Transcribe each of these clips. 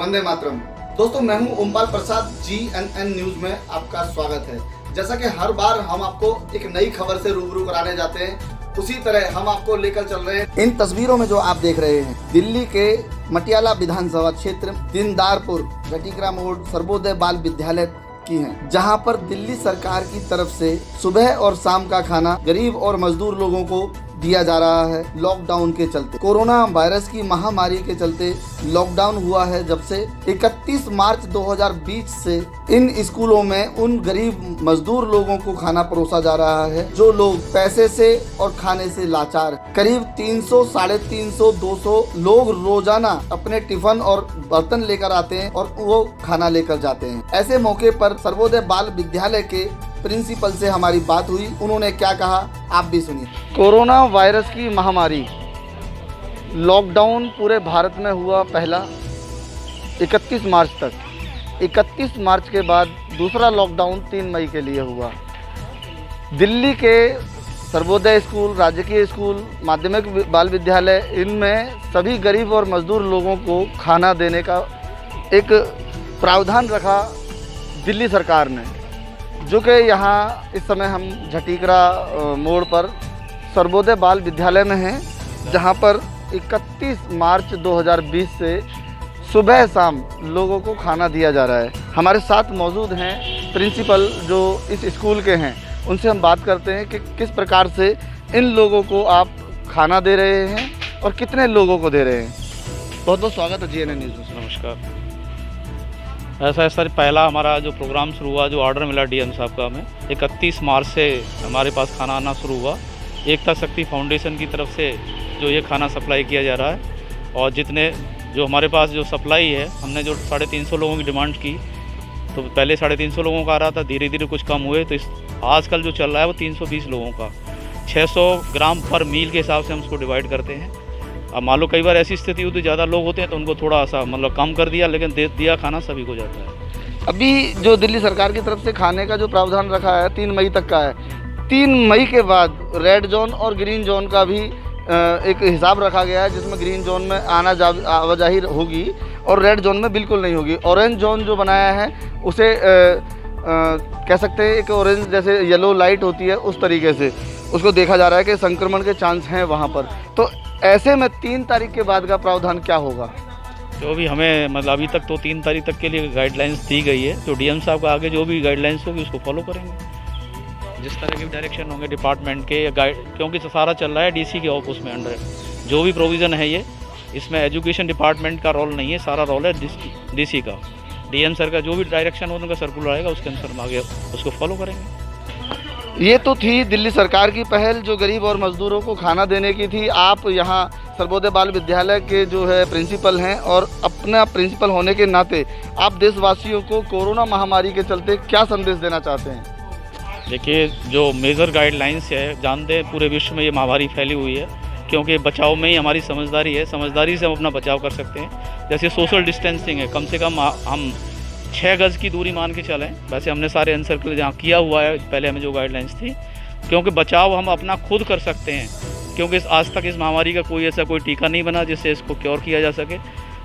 वंदे मातरम। दोस्तों मैं हूं ओमपाल प्रसाद, GNN न्यूज में आपका स्वागत है। जैसा कि हर बार हम आपको एक नई खबर से रूबरू कराने जाते हैं, उसी तरह हम आपको लेकर चल रहे हैं। इन तस्वीरों में जो आप देख रहे हैं, दिल्ली के मटियाला विधानसभा क्षेत्र दीनदारपुर जटीकरा मोड़ सर्वोदय बाल विद्यालय की हैं, जहां पर दिल्ली सरकार की तरफ से सुबह और शाम का खाना गरीब और मजदूर लोगों को दिया जा रहा है। लॉकडाउन के चलते, कोरोना वायरस की महामारी के चलते लॉकडाउन हुआ है। जब से 31 मार्च 2020 से इन स्कूलों में उन गरीब मजदूर लोगों को खाना परोसा जा रहा है जो लोग पैसे से और खाने से लाचार। करीब 300, 350, 200 लोग रोजाना अपने टिफिन और बर्तन लेकर आते हैं और वो खाना लेकर जाते हैं। ऐसे मौके पर सर्वोदय बाल विद्यालय के प्रिंसिपल से हमारी बात हुई। उन्होंने क्या कहा आप भी सुनिए। कोरोना वायरस की महामारी, लॉकडाउन पूरे भारत में हुआ पहला 31 मार्च तक। 31 मार्च के बाद दूसरा लॉकडाउन 3 मई के लिए हुआ। दिल्ली के सर्वोदय स्कूल, राजकीय स्कूल, माध्यमिक बाल विद्यालय, इनमें सभी गरीब और मजदूर लोगों को खाना देने का एक प्रावधान रखा दिल्ली सरकार ने, जो कि यहाँ इस समय हम जटीकरा मोड़ पर सर्वोदय बाल विद्यालय में हैं, जहाँ पर 31 मार्च 2020 से सुबह शाम लोगों को खाना दिया जा रहा है। हमारे साथ मौजूद हैं प्रिंसिपल जो इस स्कूल के हैं। उनसे हम बात करते हैं कि किस प्रकार से इन लोगों को आप खाना दे रहे हैं और कितने लोगों को दे रहे हैं। बहुत बहुत स्वागत है GNN न्यूज़ में। नमस्कार। ऐसा है सर, पहला हमारा जो प्रोग्राम शुरू हुआ, जो ऑर्डर मिला DM साहब का, हमें 31 मार्च से हमारे पास खाना आना शुरू हुआ। एकता शक्ति फाउंडेशन की तरफ से जो ये खाना सप्लाई किया जा रहा है, और जितने जो हमारे पास जो सप्लाई है, हमने जो 350 लोगों की डिमांड की, तो पहले 350 लोगों का आ रहा था, धीरे धीरे कुछ कम हुए, तो आजकल जो चल रहा है वो 320 लोगों का। 600 ग्राम पर मील के हिसाब से हम उसको डिवाइड करते हैं। अब मान लो कई बार ऐसी स्थिति होती है, ज़्यादा लोग होते हैं तो उनको थोड़ा सा मतलब कम कर दिया, लेकिन दे दिया खाना सभी को जाता है। अभी जो दिल्ली सरकार की तरफ से खाने का जो प्रावधान रखा है 3 मई तक का है। 3 मई के बाद रेड जोन और ग्रीन जोन का भी एक हिसाब रखा गया है, जिसमें ग्रीन जोन में आवाजाही होगी और रेड जोन में बिल्कुल नहीं होगी। ऑरेंज जोन जो बनाया है उसे कह सकते हैं एक ऑरेंज जैसे येलो लाइट होती है, उस तरीके से उसको देखा जा रहा है कि संक्रमण के चांस हैं वहाँ पर। तो ऐसे में 3 तारीख के बाद का प्रावधान क्या होगा? जो भी हमें मतलब अभी तक तो 3 तारीख तक के लिए गाइडलाइंस दी गई है, तो DM साहब का आगे जो भी गाइडलाइंस होगी उसको फॉलो करेंगे। जिस तरह के भी डायरेक्शन होंगे डिपार्टमेंट के या गाइड, क्योंकि सारा चल रहा है DC के ऑफिस में अंडर, जो भी प्रोविज़न है ये, इसमें एजुकेशन डिपार्टमेंट का रोल नहीं है, सारा रोल है DC का। DM सर का जो भी डायरेक्शन होगा, उनका सर्कुलर आएगा, उसके अनुसार हम आगे उसको फॉलो करेंगे। ये तो थी दिल्ली सरकार की पहल जो गरीब और मजदूरों को खाना देने की थी। आप यहाँ सर्वोदय बाल विद्यालय के जो है प्रिंसिपल हैं, और अपना प्रिंसिपल होने के नाते आप देशवासियों को कोरोना महामारी के चलते क्या संदेश देना चाहते हैं? देखिए, जो मेजर गाइडलाइंस है, जानते हैं पूरे विश्व में ये महामारी फैली हुई है, क्योंकि बचाव में ही हमारी समझदारी है। समझदारी से हम अपना बचाव कर सकते हैं। जैसे सोशल डिस्टेंसिंग है, कम से कम हम 6 गज़ की दूरी मान के चलें। वैसे हमने सारे अनसर्कल जहाँ किया हुआ है, पहले हमें जो गाइडलाइंस थी, क्योंकि बचाव हम अपना खुद कर सकते हैं, क्योंकि आज तक इस महामारी का कोई टीका नहीं बना जिससे इसको क्योर किया जा सके।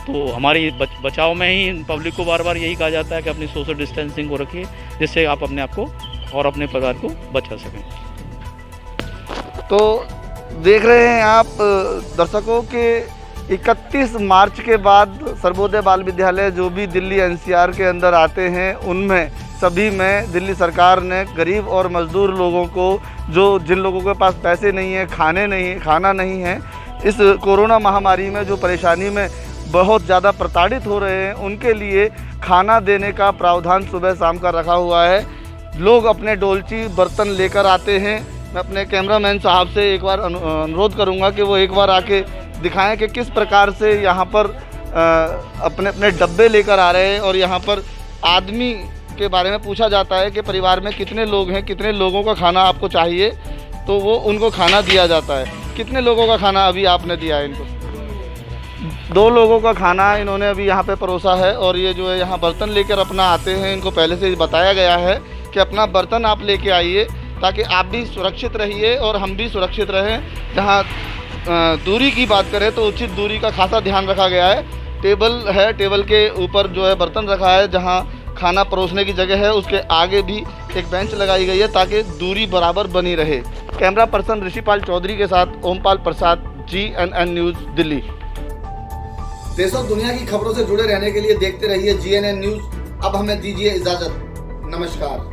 तो हमारी बचाव में ही पब्लिक को बार बार यही कहा जाता है कि अपनी सोशल डिस्टेंसिंग को रखिए, जिससे आप अपने आप को और अपने परिवार को बचा सकें। तो देख रहे हैं आप दर्शकों के 31 मार्च के बाद सर्वोदय बाल विद्यालय जो भी दिल्ली NCR के अंदर आते हैं, उनमें सभी में दिल्ली सरकार ने गरीब और मजदूर लोगों को, जिन लोगों के पास पैसे नहीं है, खाना नहीं है, इस कोरोना महामारी में जो परेशानी में बहुत ज़्यादा प्रताड़ित हो रहे हैं, उनके लिए खाना देने का प्रावधान सुबह शाम का रखा हुआ है। लोग अपने डोलची बर्तन लेकर आते हैं। मैं अपने कैमरामैन साहब से एक बार अनुरोध करूंगा कि वो एक बार आके दिखाएं कि किस प्रकार से यहाँ पर अपने अपने डब्बे लेकर आ रहे हैं, और यहाँ पर आदमी के बारे में पूछा जाता है कि परिवार में कितने लोग हैं, कितने लोगों का खाना आपको चाहिए, तो वो उनको खाना दिया जाता है। कितने लोगों का खाना अभी आपने दिया है इनको? 2 लोगों का खाना इन्होंने अभी यहाँ पे परोसा है। और ये जो है यहाँ बर्तन लेकर अपना आते हैं, इनको पहले से बताया गया है कि अपना बर्तन आप लेके आइए, ताकि आप भी सुरक्षित रहिए और हम भी सुरक्षित रहें। जहाँ दूरी की बात करें तो उचित दूरी का खासा ध्यान रखा गया है। टेबल है, टेबल के ऊपर जो है बर्तन रखा है, जहां खाना परोसने की जगह है उसके आगे भी एक बेंच लगाई गई है ताकि दूरी बराबर बनी रहे। कैमरा पर्सन ऋषिपाल चौधरी के साथ ओमपाल प्रसाद, GNN न्यूज़, दिल्ली। देश और दुनिया की खबरों से जुड़े रहने के लिए देखते रहिए GNN न्यूज़। अब हमें दीजिए इजाज़त। नमस्कार।